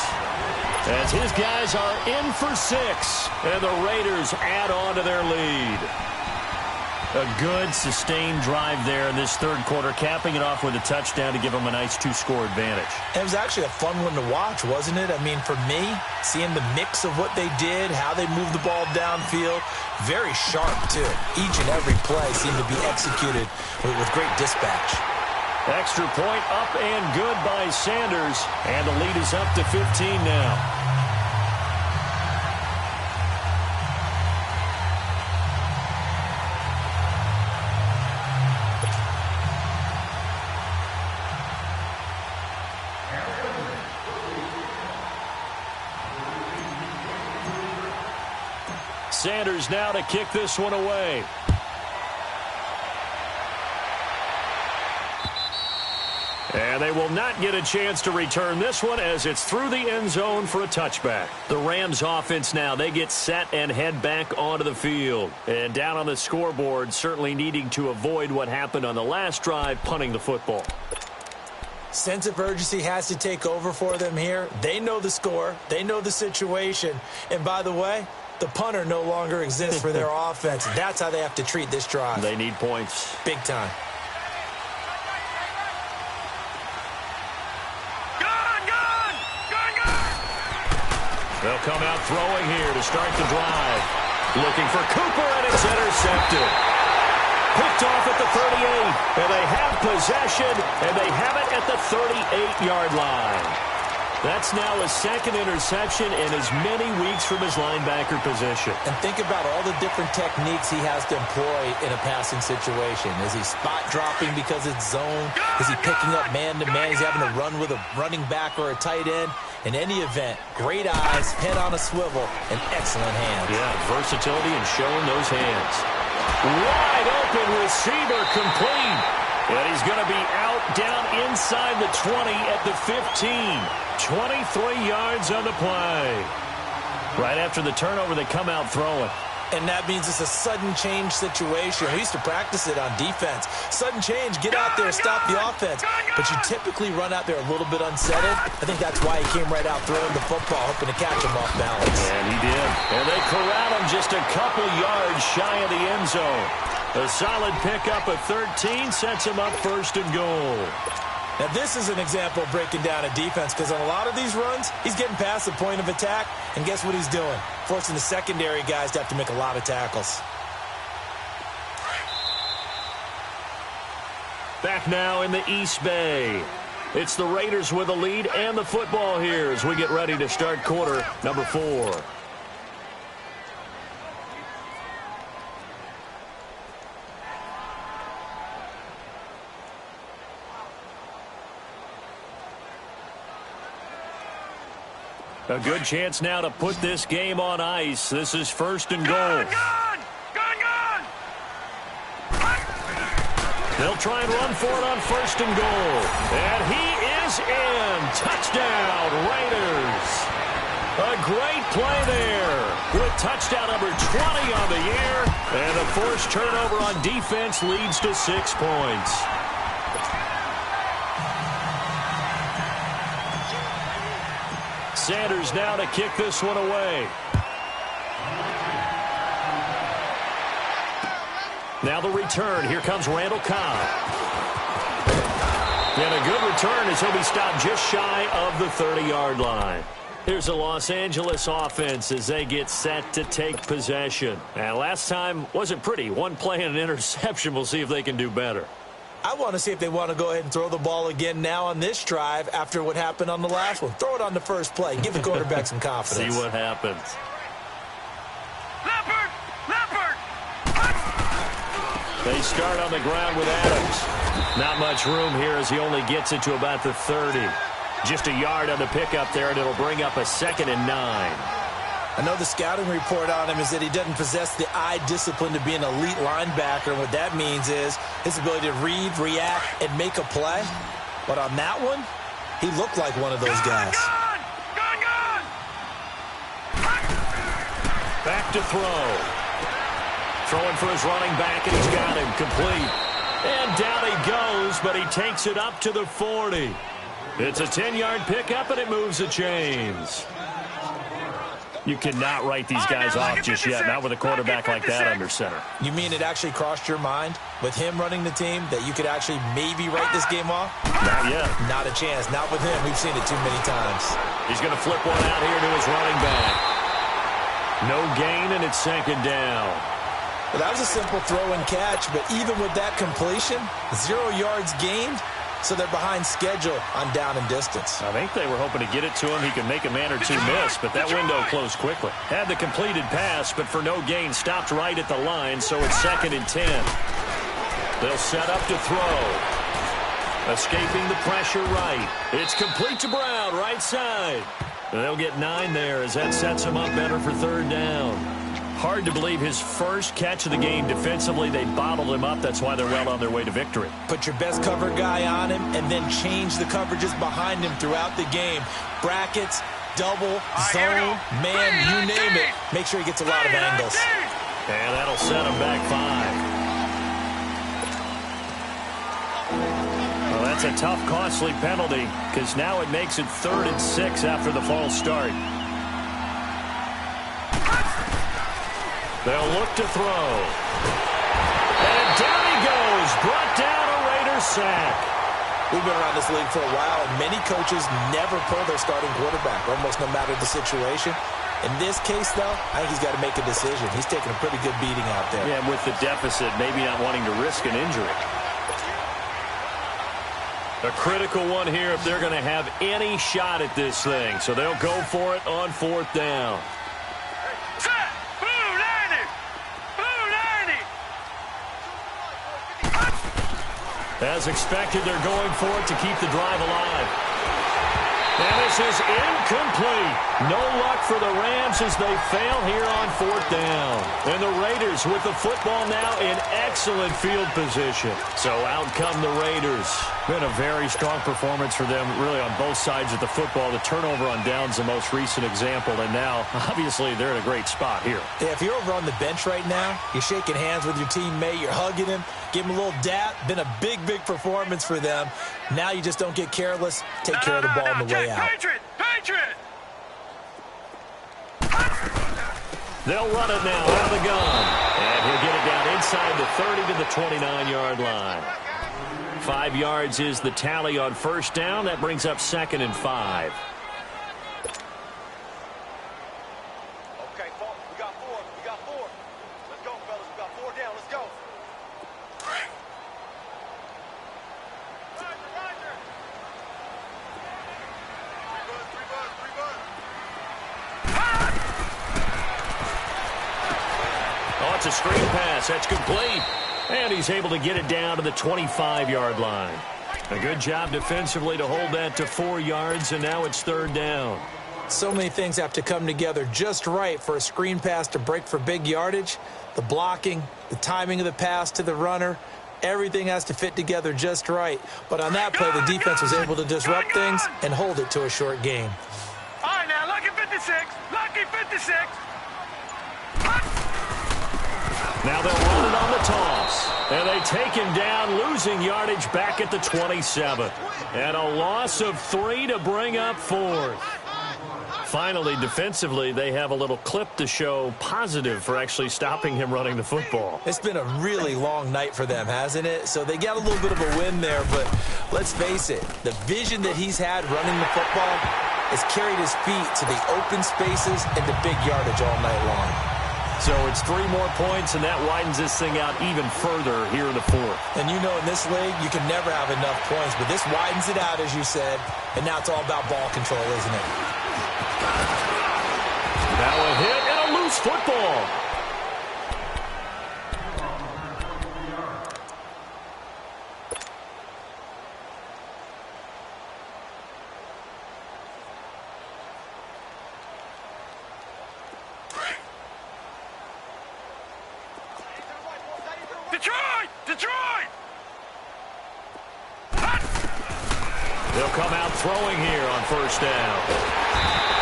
As his guys are in for 6. And the Raiders add on to their lead. A good, sustained drive there in this third quarter, capping it off with a touchdown to give them a nice 2-score advantage. It was actually a fun one to watch, wasn't it? I mean, for me, seeing the mix of what they did, how they moved the ball downfield, very sharp, too. Each and every play seemed to be executed with great dispatch. Extra point up and good by Sanders, and the lead is up to 15 now. Sanders now to kick this one away. And they will not get a chance to return this one as it's through the end zone for a touchback. The Rams offense now, they get set and head back onto the field. And down on the scoreboard, certainly needing to avoid what happened on the last drive, punting the football. Sense of urgency has to take over for them here. They know the score. They know the situation. And by the way, the punter no longer exists for their offense. That's how they have to treat this drive. They need points. Big time. They'll come out throwing here to start the drive. Looking for Cooper, and it's intercepted. Picked off at the 38, and they have possession, and they have it at the 38-yard line. That's now his second interception in as many weeks from his linebacker position. And think about all the different techniques he has to employ in a passing situation. Is he spot dropping because it's zone? Is he picking up man-to-man? Is he having to run with a running back or a tight end? In any event, great eyes, head on a swivel, and excellent hands. Yeah, versatility and showing those hands. Wide open receiver complete. And he's going to be out down inside the 20 at the 15. 23 yards on the play. Right after the turnover, they come out throwing. And that means it's a sudden change situation. We used to practice it on defense. Sudden change, get out there, stop the offense. But you typically run out there a little bit unsettled. I think that's why he came right out throwing the football, hoping to catch him off balance. And he did. And they corral him just a couple yards shy of the end zone. A solid pickup of 13 sets him up first and goal. Now, this is an example of breaking down a defense because on a lot of these runs, he's getting past the point of attack, and guess what he's doing? Forcing the secondary guys to have to make a lot of tackles. Back now in the East Bay. It's the Raiders with the lead and the football here as we get ready to start quarter number 4. A good chance now to put this game on ice. This is first and goal. They'll try and run for it on first and goal. And he is in. Touchdown, Raiders. A great play there with touchdown number 20 on the year. And a forced turnover on defense leads to 6 points. Sanders now to kick this one away. Now the return. Here comes Randall Cobb. And a good return as he'll be stopped just shy of the 30-yard line. Here's the Los Angeles offense as they get set to take possession. And last time wasn't pretty. One play and an interception. We'll see if they can do better. I want to see if they want to go ahead and throw the ball again now on this drive after what happened on the last one. Throw it on the first play. Give the quarterback some confidence. See what happens. Leopard! They start on the ground with Adams. Not much room here as he only gets it to about the 30. Just a yard on the pickup there, and it'll bring up a 2nd and 9. I know the scouting report on him is that he doesn't possess the eye discipline to be an elite linebacker. And what that means is his ability to read, react, and make a play. But on that one, he looked like one of those guys. Back to throw. Throwing for his running back, and he's got him complete. And down he goes, but he takes it up to the 40. It's a 10-yard pickup, and it moves the chains. You cannot write these guys off just yet, not with a quarterback like that under center. You mean it actually crossed your mind with him running the team that you could actually maybe write this game off? Not yet. Not a chance. Not with him. We've seen it too many times. He's going to flip one out here to his running back. No gain, and it's second down. Well, that was a simple throw and catch, but even with that completion, 0 yards gained, so they're behind schedule on down and distance. I think they were hoping to get it to him. He could make a man or two miss, but that window closed quickly. Had the completed pass, but for no gain, stopped right at the line, so it's 2nd and 10. They'll set up to throw. Escaping the pressure right. It's complete to Brown, right side. They'll get 9 there as that sets him up better for 3rd down. Hard to believe his first catch of the game defensively. They bottled him up. That's why they're well on their way to victory. Put your best cover guy on him and then change the coverages behind him throughout the game. Brackets, double, zone, man, you name it. Make sure he gets a lot of angles. And that'll set him back 5. Well, that's a tough, costly penalty because now it makes it 3rd and 6 after the false start. They'll look to throw. And down he goes. Brought down a Raiders sack. We've been around this league for a while, and many coaches never pull their starting quarterback, almost no matter the situation. In this case, though, I think he's got to make a decision. He's taking a pretty good beating out there. Yeah, with the deficit, maybe not wanting to risk an injury. A critical one here if they're going to have any shot at this thing. So they'll go for it on 4th down. As expected, they're going for it to keep the drive alive. And this is incomplete. No luck for the Rams as they fail here on 4th down. And the Raiders with the football now in excellent field position. So out come the Raiders. Been a very strong performance for them, really, on both sides of the football. The turnover on downs the most recent example, and now, obviously, they're in a great spot here. Yeah, if you're over on the bench right now, you're shaking hands with your teammate, you're hugging him, give him a little dap. Been a big, big performance for them. Now you just don't get careless. Take care of the ball on the way out. Patriot! They'll run it now out of the gun. And he'll get it down inside the 30 to the 29-yard line. 5 yards is the tally on 1st down. That brings up 2nd and 5. Okay, we got 4. Let's go, fellas. We got 4 down. Let's go. Roger. 3 bucks. Oh, it's a screen pass. That's complete. And he's able to get it down to the 25-yard line. A good job defensively to hold that to 4 yards, and now it's 3rd down. So many things have to come together just right for a screen pass to break for big yardage. The blocking, the timing of the pass to the runner, everything has to fit together just right. But on that play, the defense was able to disrupt things and hold it to a short gain. All right, now, lucky 56. Now they'll run it on the toss. And they take him down, losing yardage back at the 27. And a loss of 3 to bring up 4th. Finally, defensively, they have a little clip to show positive for actually stopping him running the football. It's been a really long night for them, hasn't it? So they got a little bit of a win there, but let's face it, the vision that he's had running the football has carried his feet to the open spaces and the big yardage all night long. So it's 3 more points, and that widens this thing out even further here in the 4th. And you know, in this league, you can never have enough points, but this widens it out, as you said, and now it's all about ball control, isn't it? Now a hit and a loose football. Detroit! They'll come out throwing here on 1st down.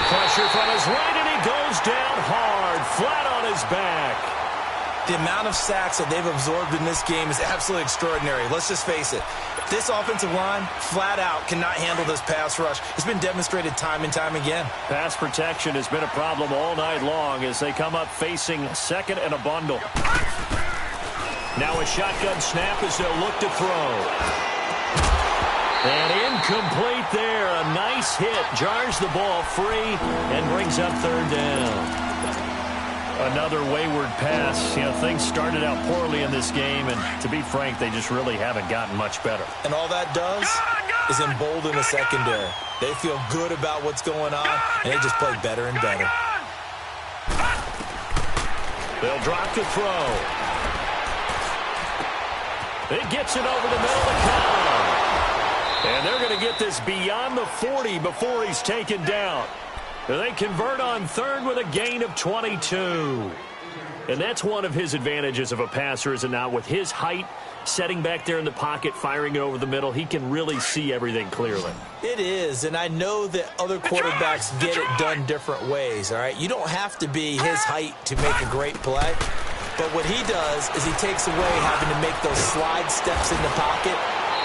Pressure from his right, and he goes down hard, flat on his back. The amount of sacks that they've absorbed in this game is absolutely extraordinary. Let's just face it. This offensive line, flat out, cannot handle this pass rush. It's been demonstrated time and time again. Pass protection has been a problem all night long as they come up facing second and a bundle. Now a shotgun snap as they'll look to throw. And incomplete there. A nice hit. Jars the ball free and brings up third down. Another wayward pass. You know, things started out poorly in this game, and to be frank, they just really haven't gotten much better. And all that does is embolden the secondary. They feel good about what's going on, and they just play better and better. They'll drop to throw. It gets it over the middle of the column. And they're going to get this beyond the 40 before he's taken down. They convert on third with a gain of 22. And that's one of his advantages of a passer, is it not? With his height, setting back there in the pocket, firing it over the middle, he can really see everything clearly. It is, and I know that other quarterbacks get it done different ways, all right? You don't have to be his height to make a great play. But what he does is he takes away having to make those slide steps in the pocket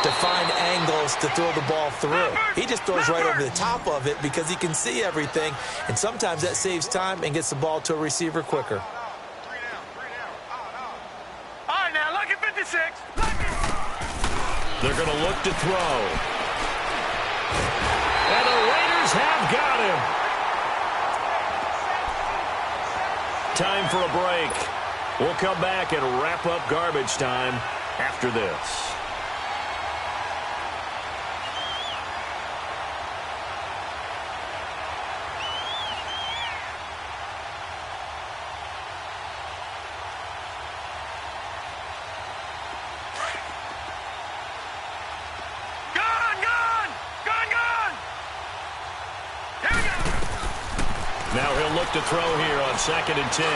to find angles to throw the ball through. He just throws right over the top of it because he can see everything, and sometimes that saves time and gets the ball to a receiver quicker. All right, now, look at 56. They're going to look to throw. And the Raiders have got him. Time for a break. We'll come back and wrap up garbage time after this. Now he'll look to throw here on 2nd and 10.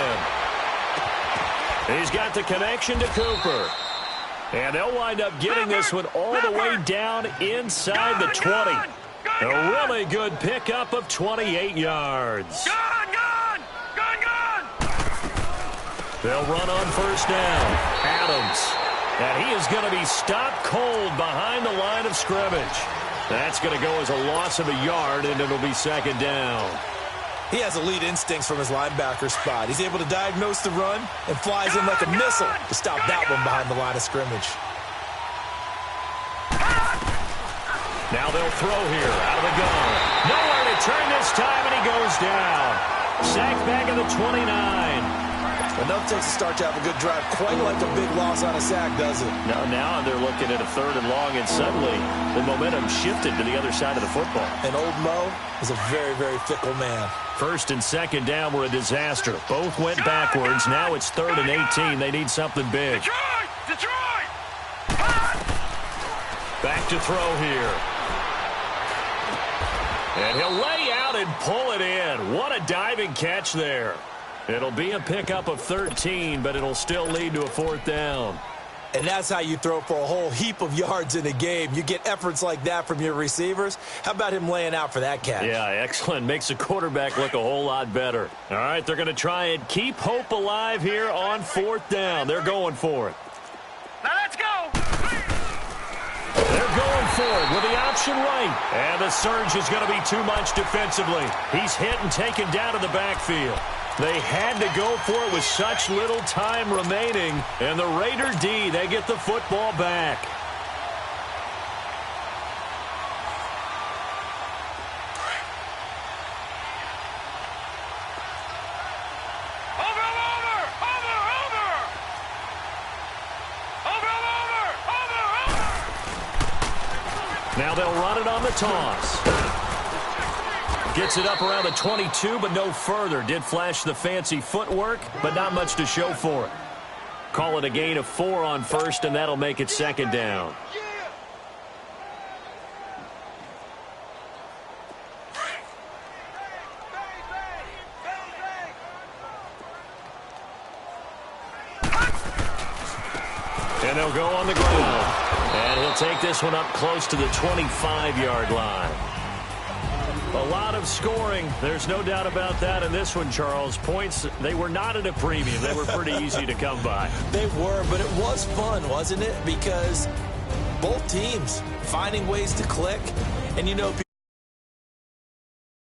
He's got the connection to Cooper. And they'll wind up getting this one all the way down inside the 20. A really good pickup of 28 yards. They'll run on first down. Adams. And he is going to be stopped cold behind the line of scrimmage. That's going to go as a loss of a yard, and it'll be 2nd down. He has elite instincts from his linebacker spot. He's able to diagnose the run and flies in like a missile to stop that one behind the line of scrimmage. Now they'll throw here out of the gun. Nowhere to turn this time, and he goes down. Sacked back at the 29. Enough takes a start to have a good drive. Quite like a big loss on a sack, does it? Now they're looking at a 3rd and long, and suddenly the momentum shifted to the other side of the football. And old Mo is a very, very fickle man. 1st and 2nd down were a disaster. Both went backwards. Now it's 3rd and 18. They need something big. Detroit! Back to throw here. And he'll lay out and pull it in. What a diving catch there. It'll be a pickup of 13, but it'll still lead to a 4th down. And that's how you throw for a whole heap of yards in a game. You get efforts like that from your receivers. How about him laying out for that catch? Yeah, excellent. Makes the quarterback look a whole lot better. All right, they're going to try and keep hope alive here on 4th down. They're going for it. Now let's go. They're going for it with the option right. And the surge is going to be too much defensively. He's hit and taken down to the backfield. They had to go for it with such little time remaining. And the Raider D, they get the football back. Now they'll run it on the toss. Gets it up around the 22, but no further. Did flash the fancy footwork, but not much to show for it. Call it a gain of 4 on 1st, and that'll make it 2nd down. And they'll go on the ground. And he'll take this one up close to the 25-yard line. A lot of scoring. There's no doubt about that in this one, Charles. Points, they were not at a premium. They were pretty easy to come by. They were, but it was fun, wasn't it? Because both teams finding ways to click. And, you know,